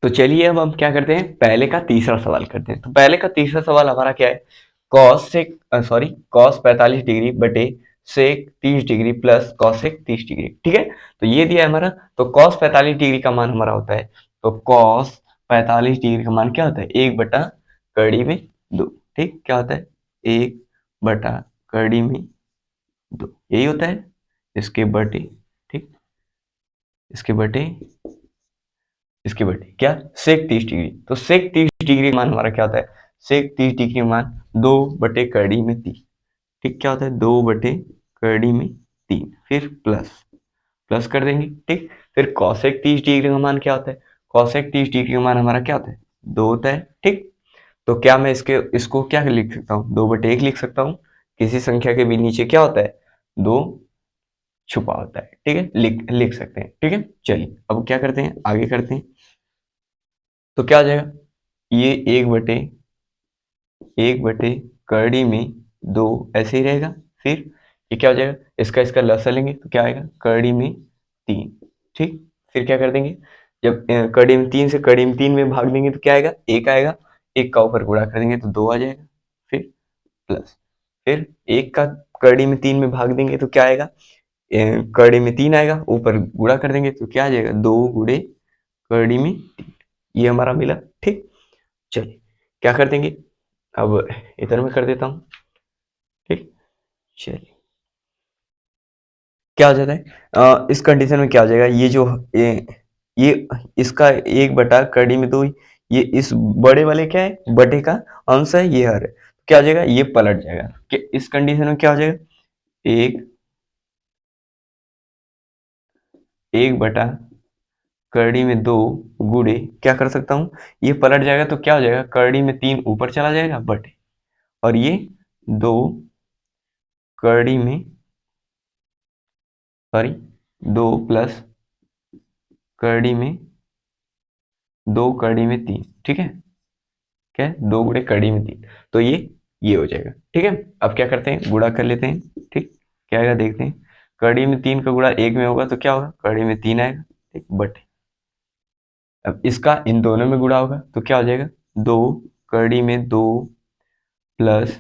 तो चलिए अब हम क्या करते हैं, पहले का तीसरा सवाल करते हैं। तो पहले का तीसरा सवाल हमारा क्या है, कॉस 45 डिग्री बटे sec 30 degree plus cos sec 30 degree. ठीक है, तो ये दिया है हमारा। तो कॉस 45 डिग्री का मान हमारा होता है, तो कॉस 45 डिग्री का मान क्या होता है, 1/2 ठीक, क्या होता है, 1/2 यही होता है, इसके बटे, ठीक, इसके बटे, इसके बटे क्या, सेक 30 डिग्री। तो सेक 30 डिग्री मान हमारा क्या होता है, सेक 30 डिग्री मान 2/3 ठीक, क्या होता है, 2/3 फिर प्लस, प्लस कर देंगे। ठीक, फिर कॉसेक 30 डिग्री का मान क्या होता है, कॉसेक 30 डिग्री का मान हमारा क्या होता है, 2 होता है। ठीक, तो क्या मैं इसको क्या लिख सकता हूँ, 2/1 लिख सकता हूँ। किसी संख्या के भी नीचे क्या होता है, 2 छुपा होता है। ठीक है, लिख लिख सकते हैं। ठीक है, चलिए अब क्या करते हैं, आगे करते हैं। तो क्या हो जाएगा, ये 1/1 कड़ी में 2 ऐसे ही रहेगा। फिर ये क्या हो जाएगा, इसका इसका लसा लेंगे तो क्या आएगा, कड़ी में 3। ठीक, फिर क्या कर देंगे, जब कड़ी में 3 से कड़ी में 3 में भाग देंगे तो क्या आएगा, 1 आएगा। 1 का ऊपर गुणा कर देंगे तो 2 आ जाएगा। फिर प्लस, फिर 1 का कड़ी में 3 में भाग देंगे तो क्या आएगा, कड़ी में 3 आएगा, ऊपर गुणा कर देंगे तो क्या आ जाएगा, 2 गुणे कड़ी में 3, ये हमारा मिला। ठीक, चलिए क्या कर देंगे, अब इधर में कर देता हूँ। ठीक, चलिए क्या हो जाता है, इस कंडीशन में क्या हो जाएगा, ये जो ये इसका 1/2 ये इस बड़े वाले क्या है, बटे का अंश है, ये हर है, क्या हो जाएगा, ये पलट जाएगा। कि इस कंडीशन में क्या हो जाएगा, एक 1/2 गुणे क्या कर सकता हूँ, ये पलट जाएगा तो क्या हो जाएगा, कड़ी में 3 ऊपर चला जाएगा बटे, और ये 2 कड़ी में, सॉरी, 2 प्लस कड़ी में 2 कड़ी में 3। ठीक है, क्या है, 2 गुणे कड़ी में 3, तो ये हो जाएगा। ठीक है, अब क्या करते हैं, गुणा कर लेते हैं। ठीक, क्या आएगा देखते हैं, कड़ी में 3 का गुणा 1 में होगा तो क्या होगा, कड़ी में 3 आएगा। ठीक, बटे, अब इसका इन दोनों में गुणा होगा तो क्या हो जाएगा, 2 कड़ी में 2 प्लस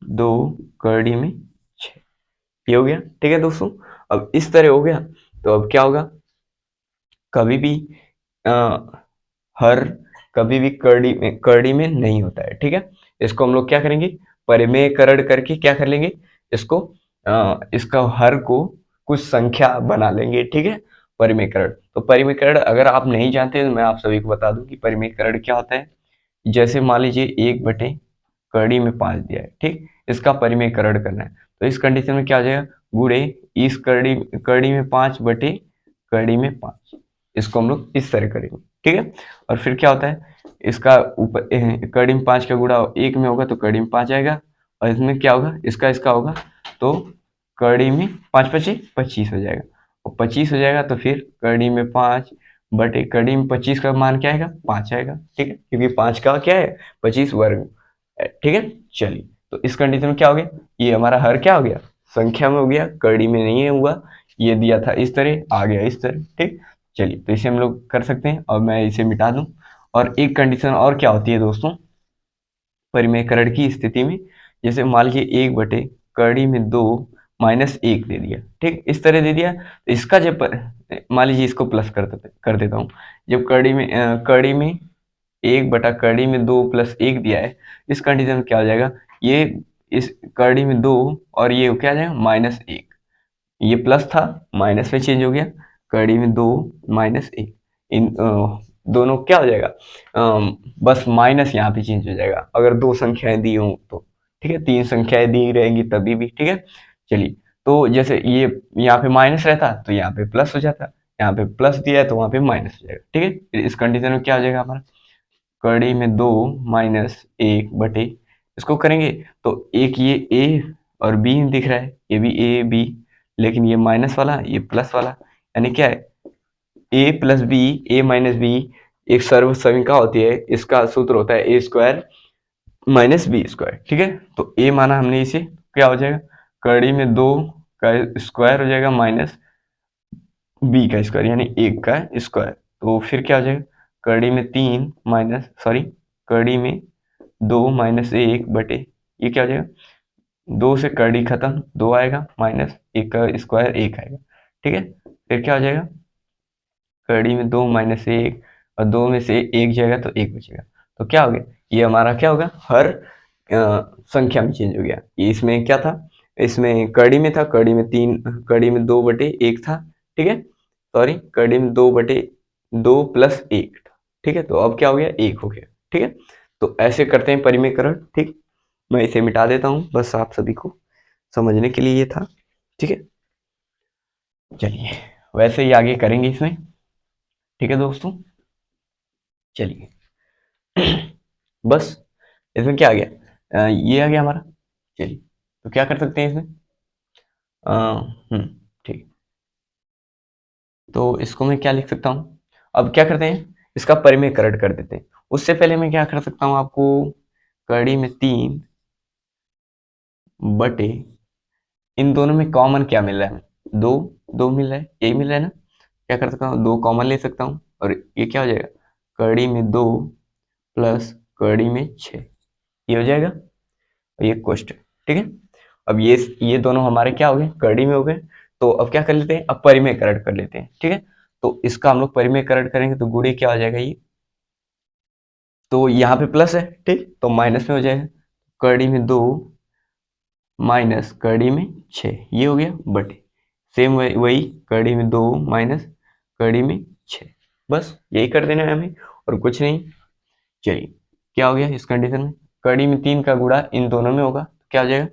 2 कड़ी में 6, ये हो गया। ठीक है दोस्तों, अब इस तरह हो गया। तो अब क्या होगा, कभी भी आ, हर कभी भी कड़ी में नहीं होता है। ठीक है, इसको हम लोग क्या करेंगे, परिमेयकरण करके क्या कर लेंगे, इसको इसका हर को कुछ संख्या बना लेंगे। ठीक है, परिमेयकरण, तो परिमेयकरण अगर आप नहीं जानते तो मैं आप सभी को बता दूं कि परिमेयकरण क्या होता है। जैसे मान लीजिए 1 कड़ी में 5 दिया है, ठीक, इसका परिमेयकरण करना है, तो इस कंडीशन में क्या हो जाएगा, गुणे इस कड़ी कड़ी में 5 बटे कड़ी में 5, इसको हम लोग इस तरह करेंगे। ठीक है, और फिर क्या होता है, इसका ऊपर कड़ी में 5 का गुणा 1 में होगा तो कड़ी में 5 आएगा, और इसमें क्या होगा, इसका इसका होगा तो कड़ी में 5 पचे 25 हो जाएगा, और 25 हो जाएगा तो फिर कड़ी में 5 बटे कड़ी में 25 का मान क्या आएगा, 5 आएगा। ठीक है, क्योंकि 5 का क्या है, 25 वर्ग। ठीक है, चलिए तो इस कंडीशन में क्या हो गया, ये हमारा हर क्या हो गया, संख्या में हो गया, कड़ी में नहीं है हुआ, ये दिया था इस तरह, आ गया इस तरह। ठीक, चलिए तो इसे हम लोग कर सकते हैं, और मैं इसे मिटा दूं। और एक कंडीशन और क्या होती है दोस्तों, परिमेयकरण की स्थिति में, जैसे मान लीजिए 1 बटे कड़ी में 2 माइनस 1 दे दिया। ठीक, इस तरह दे दिया, तो इसका जब मान लीजिए इसको प्लस कर देता हूँ, जब कड़ी में 1/2 प्लस 1 दिया है, इस कंडीशन में क्या हो जाएगा, ये इस कड़ी में 2 और ये क्या आ जाएगा, -1, ये प्लस था माइनस में चेंज हो गया, कड़ी में 2 -1, इन दोनों क्या हो जाएगा, बस माइनस यहाँ पे चेंज हो जाएगा अगर दो संख्याएं दी हों तो। ठीक है, 3 संख्याएं दी रहेंगी तभी भी। ठीक है, चलिए तो जैसे ये यहाँ पे माइनस रहता तो यहाँ पे प्लस हो जाता, यहाँ पे प्लस दिया है तो वहाँ पे माइनस हो जाएगा। ठीक है, फिर इस कंडीशन में क्या हो जाएगा हमारा, कड़ी में 2 -1 बटे, इसको करेंगे तो एक ये ए और बी दिख रहा है, ये भी ए बी, लेकिन ये माइनस वाला ये प्लस वाला, यानी क्या है, ए प्लस बी, ए माइनस बी एक सर्वसंख्या होती है, इसका सूत्र होता है ए स्क्वायर माइनस बी स्क्वायर। ठीक है, तो ए माना हमने इसे, क्या हो जाएगा, कड़ी में 2 का स्क्वायर हो जाएगा माइनस बी का स्क्वायर, यानी 1 का स्क्वायर। तो फिर क्या हो जाएगा, कड़ी में 3 माइनस सॉरी कड़ी में 2 माइनस 1 बटे, ये क्या हो जाएगा, 2 से कड़ी खत्म, 2 आएगा माइनस 1 का स्क्वायर 1 आएगा, ठीक है। फिर क्या हो जाएगा, कड़ी में 2 माइनस 1 और 2 में से 1 जाएगा तो 1 बचेगा। तो क्या हो गया, ये हमारा क्या होगा, हर संख्या में चेंज हो गया। ये इसमें क्या था, इसमें कड़ी में था, कड़ी में 3, कड़ी में 2 बटे 1 था, ठीक है, सॉरी कड़ी में 2 बटे 2 प्लस 1 था, ठीक है। तो अब क्या हो गया, 1 हो गया, ठीक है। तो ऐसे करते हैं परिमेयकरण, ठीक। मैं इसे मिटा देता हूँ, बस आप सभी को समझने के लिए ये था, ठीक है। चलिए वैसे ही आगे करेंगे इसमें, ठीक है दोस्तों। चलिए बस इसमें क्या आ गया, ये आ गया हमारा। चलिए तो क्या कर सकते हैं इसमें, ठीक। तो इसको मैं क्या लिख सकता हूँ, अब क्या करते हैं, इसका परिमेयकरण कर देते हैं। उससे पहले मैं क्या कर सकता हूँ, आपको कड़ी में 3 बटे, इन दोनों में कॉमन क्या मिल रहा है, 2 2 मिल रहा है, यही मिल रहा है ना। क्या कर सकता हूँ, 2 कॉमन ले सकता हूँ और ये क्या हो जाएगा, कड़ी में 2 प्लस कड़ी में 6, ये हो जाएगा, और ये क्वेश्चन, ठीक है। अब ये दोनों हमारे क्या हो गए, कड़ी में हो गए। तो अब क्या कर लेते हैं, अब परिमेयकरण कर लेते हैं, ठीक है। तो इसका हम लोग परिमेयकरण करेंगे तो गुणे क्या हो जाएगा, ये तो यहाँ पे प्लस है, ठीक, तो माइनस में हो जाएगा, कड़ी में 2 माइनस कड़ी में 6, ये हो गया बटे, सेम वही कड़ी में 2 माइनस कड़ी में 6, बस यही कर देना है हमें और कुछ नहीं। चलिए क्या हो गया इस कंडीशन में, कड़ी में 3 का गुणा इन दोनों में होगा, क्या हो जाएगा,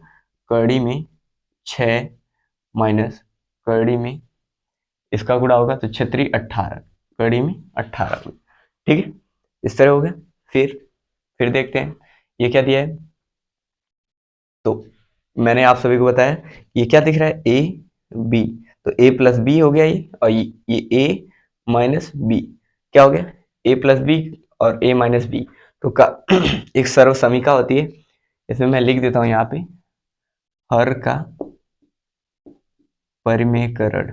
कड़ी में 6 माइनस कड़ी में इसका गुणा होगा तो 6 18, कड़ी में 18 होगा, ठीक है। इस तरह हो गया। फिर देखते हैं ये क्या दिया है, तो मैंने आप सभी को बताया ये क्या दिख रहा है, ए बी, तो ए प्लस बी हो गया ये, और ये ए माइनस बी क्या हो गया, ए प्लस बी और ए माइनस बी, तो का एक सर्व समीका होती है, इसमें मैं लिख देता हूँ यहाँ पे, हर का परिमेयकरण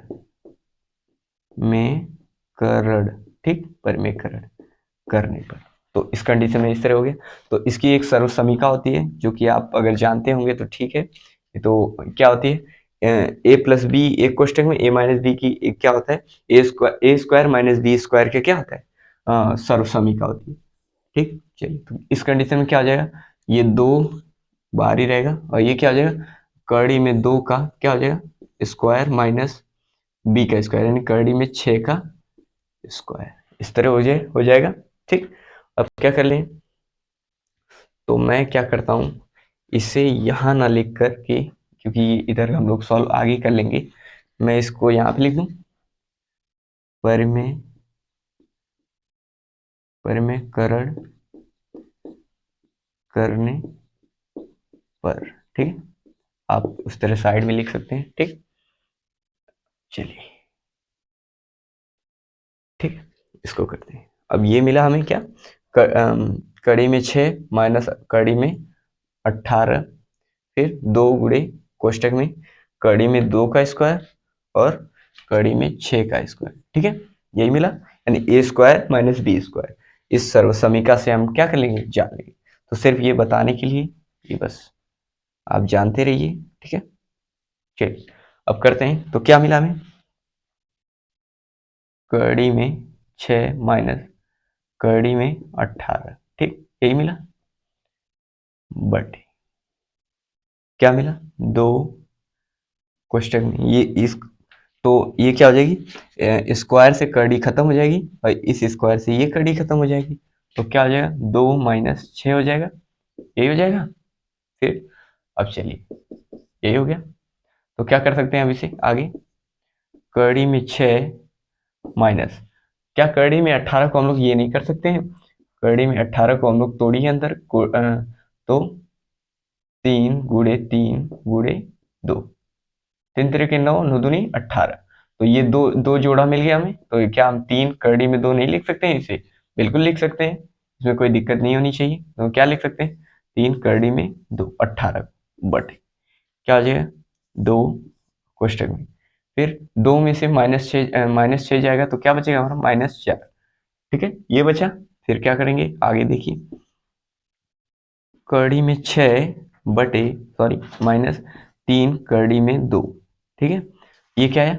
में करण, ठीक, परिमेयकरण करने पर, तो इस कंडीशन में इस तरह हो गया। तो इसकी एक सर्व समीका होती है जो कि आप अगर जानते होंगे तो ठीक है। तो क्या होती है, ए प्लस बी, एक कोष्टक में ए माइनस बी की एक क्या होता है, ए स्क्वायर माइनस बी स्क्वायर के क्या होता है, सर्व समीका होती है, ठीक। चलिए तो इस कंडीशन में क्या हो जाएगा, ये 2 बाहर ही रहेगा और ये क्या हो जाएगा, कड़ी में 2 का क्या हो जाएगा स्क्वायर माइनस बी का स्क्वायर, यानी कड़ी में 6 का स्क्वायर, इस तरह हो जाएगा, ठीक। अब क्या कर लें, तो मैं क्या करता हूँ, इसे यहाँ ना लिख कर के, क्योंकि इधर हम लोग सॉल्व आगे कर लेंगे, मैं इसको यहाँ पे लिख दूँ, परिमेयकरण करने पर, ठीक है। आप उस तरह साइड में लिख सकते हैं, ठीक। चलिए ठीक, इसको करते हैं। अब ये मिला हमें क्या, कड़ी में 6 माइनस कड़ी में 18, फिर 2 गुणे कोष्टक में कड़ी में 2 का स्क्वायर और कड़ी में 6 का स्क्वायर, ठीक है, यही मिला, यानी ए स्क्वायर माइनस बी स्क्वायर। इस सर्व समीका से हम क्या कर लेंगे, जान लेंगे। तो सिर्फ ये बताने के लिए, ये बस आप जानते रहिए, ठीक है। चलिए अब करते हैं, तो क्या मिला हमें, कड़ी में 6 माइनस कड़ी में 18, ठीक, यही मिला, बट क्या मिला, 2 कोष्टक में ये इस, तो ये क्या हो जाएगी, स्क्वायर से कड़ी खत्म हो जाएगी और इस स्क्वायर से ये कड़ी खत्म हो जाएगी, तो क्या हो जाएगा, 2 माइनस 6 हो जाएगा, यही हो जाएगा। फिर अब चलिए यही हो गया, तो क्या कर सकते हैं अब इसे आगे, कड़ी में 6 माइनस, क्या कड़ी में 18 को हम लोग ये नहीं कर सकते हैं, कड़ी में 18 को हम लोग तोड़िए अंदर तो 3 गुणे 3 गुणे 2, 3 3 के 9, 9 दूनी 18, तो ये दो जोड़ा मिल गया हमें, तो क्या हम 3 कड़ी में 2 नहीं लिख सकते हैं इसे, बिल्कुल लिख सकते हैं, इसमें कोई दिक्कत नहीं होनी चाहिए। तो क्या लिख सकते हैं, 3 कड़ी में 2 18 बटे क्या हो जाएगा, 2 कोष्टक में, फिर 2 में से -6 जाएगा तो क्या बचेगा हमारा -4, ठीक है, ये बचा। फिर क्या करेंगे आगे देखिए, कड़ी में 6 बटे सॉरी -3 कड़ी में 2। ठीक है, ये क्या है,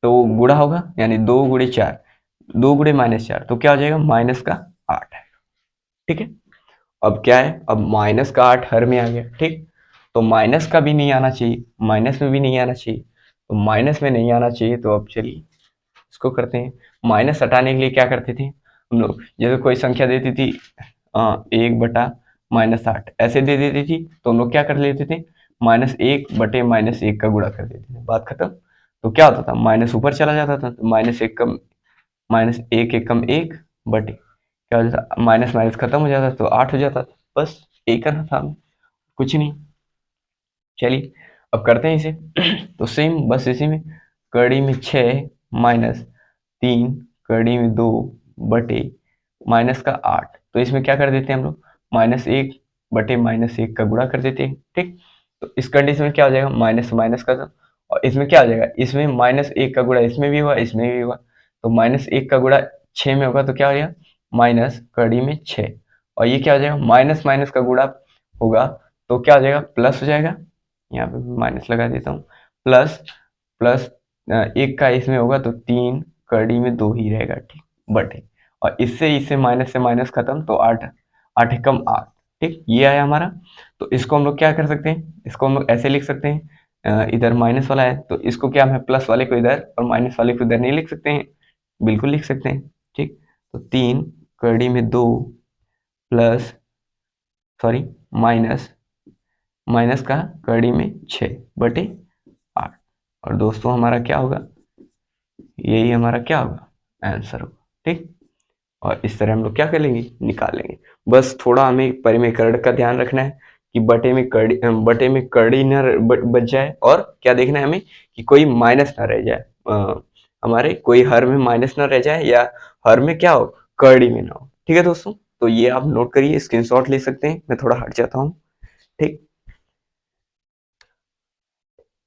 तो गुणा होगा, यानी 2 गुणे 4, 2 गुणे -4, तो क्या हो जाएगा माइनस का 8 है। ठीक है, अब क्या है, अब माइनस का 8 हर में आ गया। ठीक, तो माइनस का भी नहीं आना चाहिए, माइनस में भी नहीं आना चाहिए, तो माइनस में नहीं आना चाहिए, तो अब चलिए इसको करते हैं। माइनस हटाने के लिए क्या करते थे हम लोग, जैसे कोई संख्या देती थी 1/-8 ऐसे दे देती थी, तो हम लोग क्या कर लेते थे, -1/-1 का गुणा कर देते थे, बात खत्म। तो क्या होता था, माइनस ऊपर चला जाता था, तो -1 कम -1 बटे क्या हो जाता, माइनस माइनस खत्म हो जाता तो 8 हो जाता था। बस यही करना था हमें, कुछ नहीं। चलिए अब करते हैं इसे। तो सेम बस इसी में, कड़ी में 6 -3 कड़ी में 2 बटे माइनस का 8, तो इसमें क्या कर देते हैं हम लोग, -1/-1 का गुणा कर देते हैं। ठीक, तो इस कंडीशन में क्या हो जाएगा, माइनस माइनस का था, और इसमें क्या हो जाएगा, इसमें -1 का गुणा इसमें भी हुआ, इसमें भी हुआ, तो -1 का गुणा 6 में होगा, तो क्या हो जाएगा माइनस कड़ी में 6, और ये क्या हो जाएगा, माइनस माइनस का गुणा होगा, तो क्या हो जाएगा, प्लस हो जाएगा। यहाँ पे माइनस लगा देता हूँ, प्लस प्लस 1 का इसमें होगा, तो 3 कड़ी में 2 ही रहेगा। ठीक, बटे, और इससे इससे माइनस से माइनस खत्म, तो 8, 8 एकम 8। ठीक, ये आया हमारा। तो इसको हम लोग क्या कर सकते हैं, इसको हम लोग ऐसे लिख सकते हैं, इधर माइनस वाला है, तो इसको क्या है, प्लस वाले को इधर और माइनस वाले को इधर नहीं लिख सकते हैं, बिल्कुल लिख सकते हैं। ठीक, तो 3 कड़ी में 2 प्लस सॉरी माइनस माइनस का कड़ी में 6/8, और दोस्तों हमारा क्या होगा, यही हमारा क्या होगा, आंसर होगा। ठीक, और इस तरह हम लोग क्या कर लेंगे, निकाल लेंगे। बस थोड़ा हमें परिमेकरण का ध्यान रखना है कि बटे में कड़ी न बच जाए, और क्या देखना है हमें कि कोई माइनस ना रह जाए, हमारे कोई हर में माइनस ना रह जाए, या हर में क्या हो, कड़ी में ना हो। ठीक है दोस्तों, तो ये आप नोट करिए, स्क्रीनशॉट ले सकते हैं, मैं थोड़ा हट जाता हूँ। ठीक।